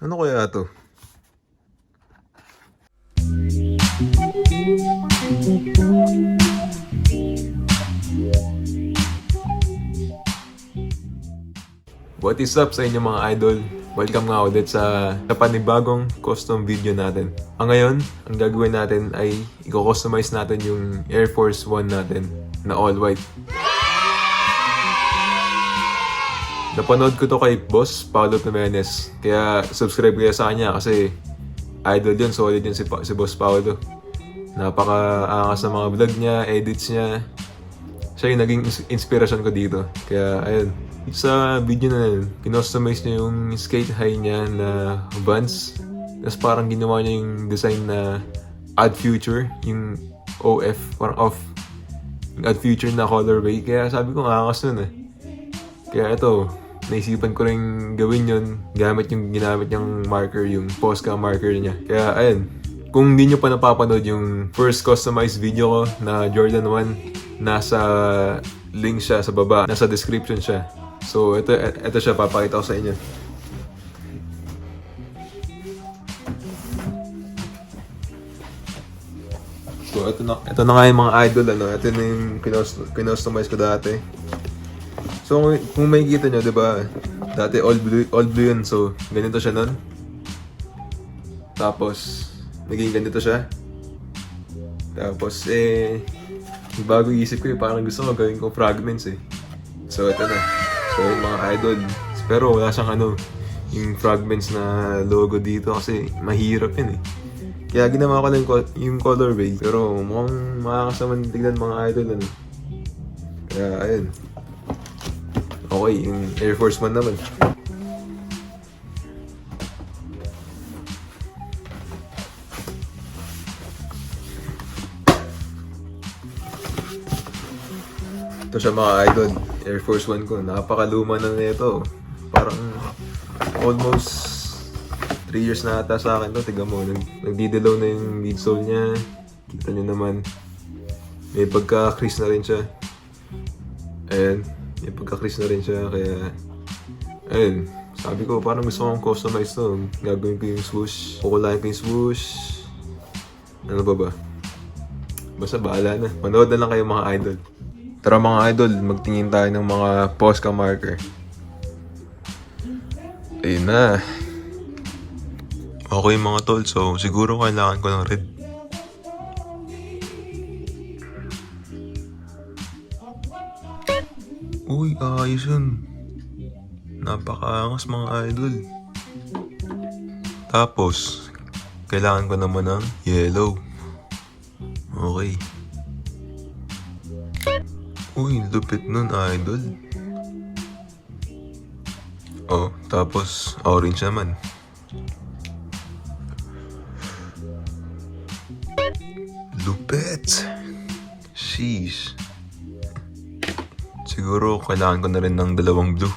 Ano kaya to? What is up sa inyo mga idol? Welcome nga ulit sa panibagong custom video natin. Ngayon, ang gagawin natin ay i-customize natin yung Airforce 1 natin na all white. Napanood ko to kay Boss Paulo Jimenez. Kaya subscribe kayo sa kanya kasi idol yun, solid yun si Boss Paulo. Napaka-angas sa mga vlog niya, edits niya. Siya yung naging inspirasyon ko dito. Kaya ayun, sa video na yun, kinostomize niya yung skate high niya na Vans. Tapos parang ginawa niya yung design na Odd Future, yung OF, parang off. Yung Odd Future na colorway. Kaya sabi ko, angas nun eh. Kaya ito, naisipan ko rin gawin yun gamit yung ginamit niyang marker, yung Posca marker niya. Kaya ayun, kung hindi nyo pa napapanood yung first customized video ko na Jordan 1, nasa link siya sa baba, nasa description siya. So ito siya, papakita ko sa inyo. So ito na nga yung mga idol, ano. Ito na yung kinostomize ko dati. So kung makikita nyo, di ba? Dati all blue yun. So ganito siya nun. Tapos naging ganito siya. Tapos bago isip ko parang gusto ko gawin ko fragments eh. So ito na. So yung mga idol. Pero wala siyang yung fragments na logo dito kasi mahirap yun eh. Kaya ginawa ko lang yung colorway. Pero mukhang makakasaman tignan mga idol ano. Kaya ayun. Okay, yung Air Force 1 naman. Ito siya mga idol, Air Force 1 ko. Napakaluma na nito. Parang almost 3 years na ata sa akin to. Tignan mo, nagdidilaw na yung midsole niya. Kita nyo naman. May pagka-crease na rin siya. Ayan, may pagka-crease na rin siya. Kaya, ayun. Sabi ko, parang gusto kong customize to. Gagawin ko yung swoosh. Kukulain ko yung swoosh. Ano ba? Basta bahala na. Manood na lang kayo mga idol. Tara mga idol, magtingin tayo ng mga Posca marker. Ayun na. Okay mga tol, so siguro kailangan ko ng red. Uy, ayos yun. Napakaangas mga idol. Tapos, kailangan ko naman ng yellow. Okay. Uy, lupit nun, idol. Oh, tapos orange naman. Lupit. Sheesh. Siguro kailangan ko na rin ng dalawang blue.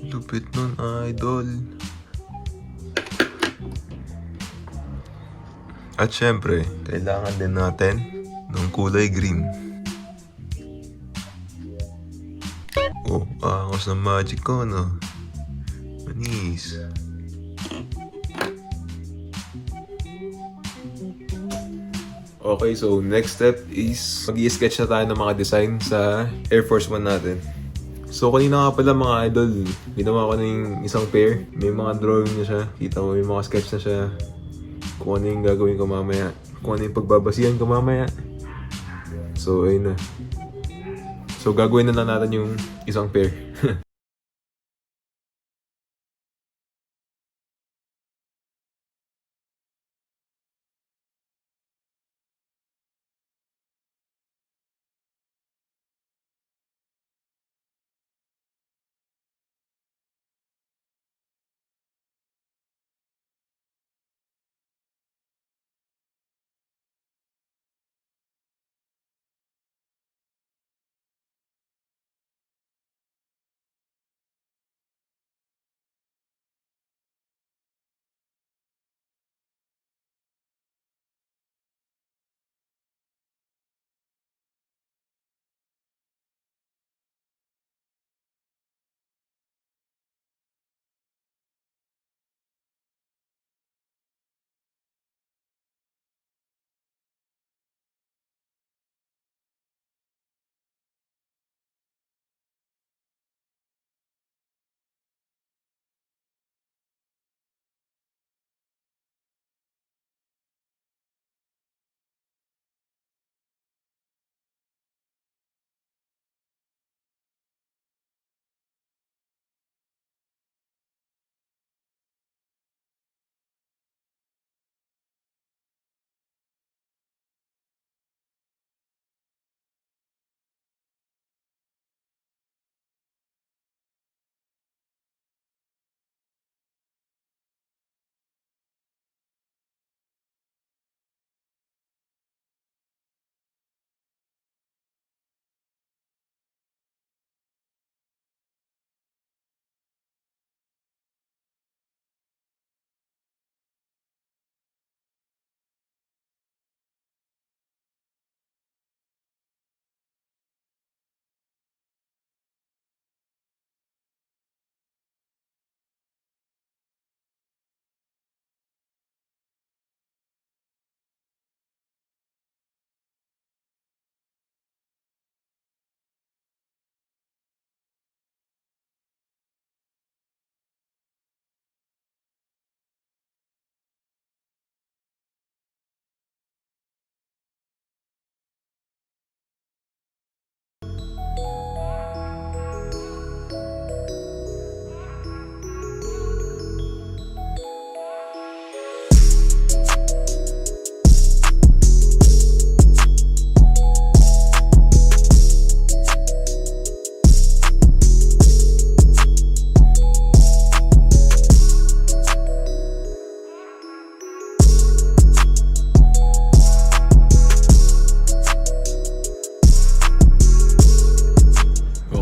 Lupit nun, idol. At syempre, kailangan din natin ng kulay green. Oh, angas ng magic ko, no? Manis. Okay, so next step is mag-i-sketch na tayo ng mga design sa Air Force 1 natin. So kanina nga pala mga idol, ginawa ko na yung isang pair. May mga drawing na siya. Kita mo, may mga sketch na siya. Kung ano yung gagawin ko mamaya. Kung ano yung pagbabasihan ko mamaya. So, ayun na. So, gagawin na lang natin yung isang pair.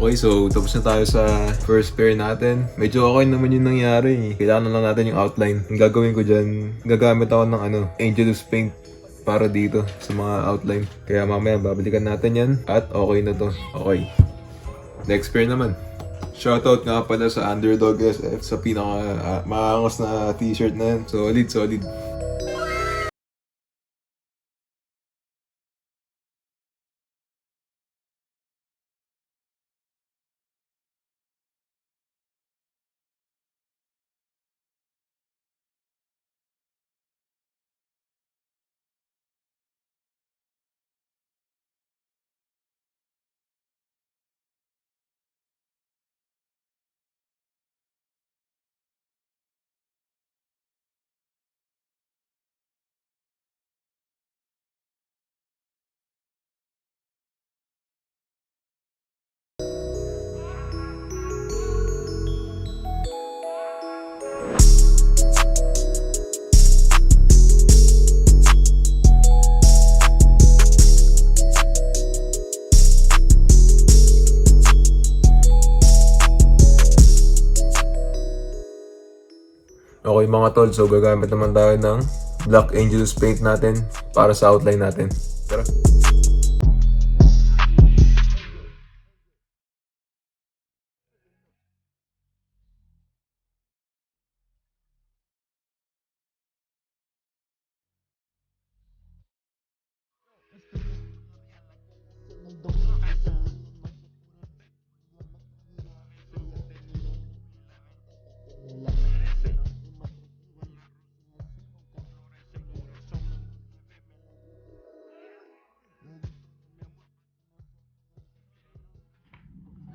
Okay, so tapos na tayo sa first pair natin. Medyo okay naman yung nangyari. Kailangan na lang natin yung outline. Ang gagawin ko dyan, gagamit ako ng Angelus Paint para dito sa mga outline. Kaya mamaya babalikan natin yan at okay na to. Okay. Next pair naman. Shoutout nga pala sa Underdog SF sa pinaka maangas na t-shirt na yan. Solid, solid. Okay mga tol, so gagamit naman tayo ng Black Angelus Paint natin para sa outline natin. Tara!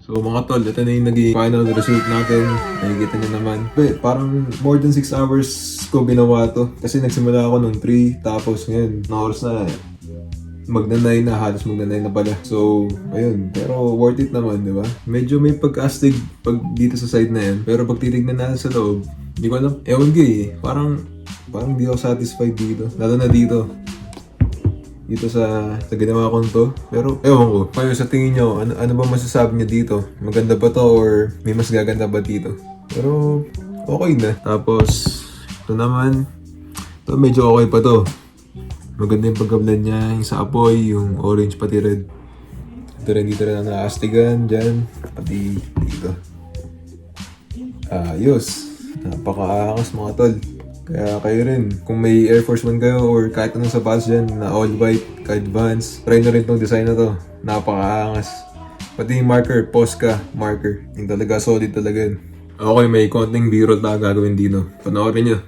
So mga tol, ito na yung naging final result natin. Nakikita nyo naman. Parang more than 6 hours ko ginawa to. Kasi nagsimula ako nung 3, tapos ngayon, na oras na magna-9 na, halos magna-9 na pala. So, ayun. Pero worth it naman, di ba? Medyo may pagka-astig pag dito sa side na yan. Pero pag titignan natin sa loob, hindi ko alam. Ewan ko eh. Parang di ako satisfied dito. Lalo na dito. Dito sa ginawa ko to. Pero ewan ko, kayo sa tingin nyo, ano ba masasabi nyo dito? Maganda ba to or may mas gaganda ba dito? Pero okay na. Tapos ito naman, ito medyo okay pa to. Maganda yung pagka-blend niya, yung sa apoy, yung orange pati red. Ito rin dito rin ang naastigan dyan, pati dito. Ayos, napaka-angas mga tol. Kaya kayo rin, kung may Airforce 1 kayo or kahit anong sapatos dyan na all white, kahit Vans, try na rin itong design na to. Napaka-angas. Pati yung marker, Posca marker. Yung talaga, solid talaga yun. Okay, may konting b-roll na gagawin dito. Panoorin nyo.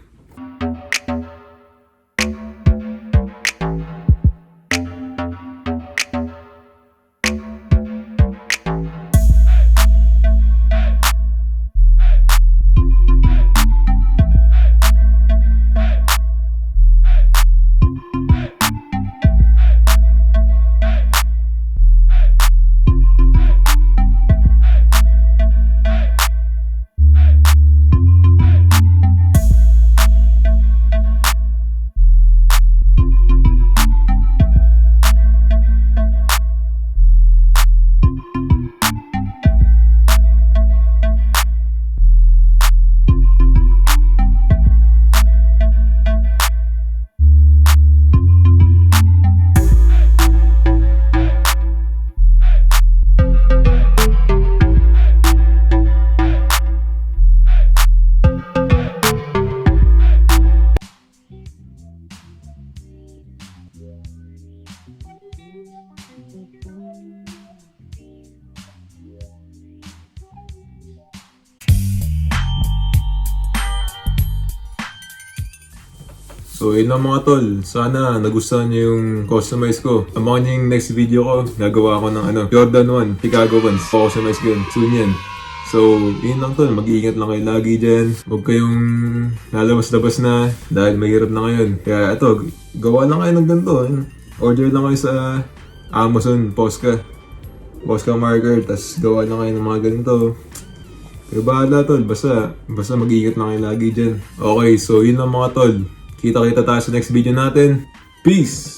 So yun lang mga tol, sana nagustuhan nyo yung customize ko. Abangan nyo yung next video ko, gagawa ko ng Jordan 1, Chicago Ones. Customize ko yun, soon yan. So yun lang tol, mag-iingat lang kayo lagi dyan. Huwag kayong lalabas-labas na dahil mahirap na ngayon. Kaya ito, gawa lang kayo ng ganito. Order lang kayo sa Amazon, Posca marker, tas gawa lang kayo ng mga ganito. Kaya bahala tol, basta mag-iingat lang kayo lagi dyan. Okay, so yun lang mga tol. Kita-kita tayo sa next video natin. Peace!